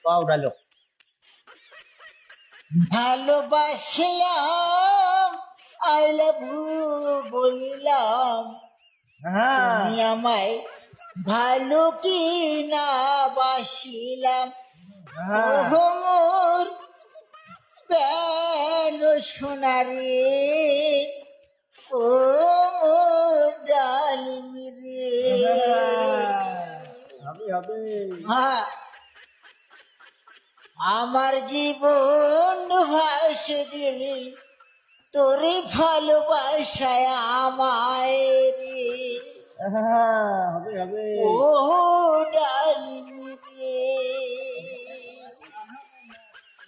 পাও ডালো। ভালোবাসলাম, I love you বললাম, তুমি আমায় ভালো কি না বাসিলাম। ওহো মোর প্যান সোনারে, ও মোর ডালিম রে। হ্যাঁ, আমার জীবন ভাসে দিলি তোরে ভালোবাসায় আমায় রে। ও ডালিম রে,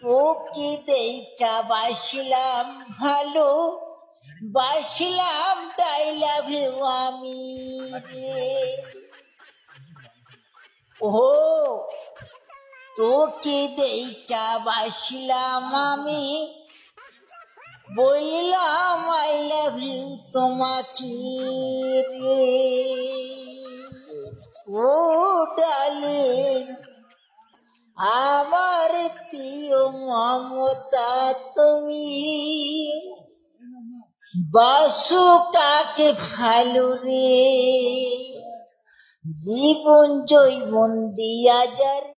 তোকে দেখা বাসিলাম ভালো, বাসিলাম ডাইলা ভেউ আমি রে। ও তোকে দেখা বাসিলাম আমি, বললাম আই লাভ ইউ তোমাকে রে। ও ডালিম, আমার প্রিয় মমতা তুমি, বাসু কাকে ভালো রে, জীবন জৈবন দিয়া যার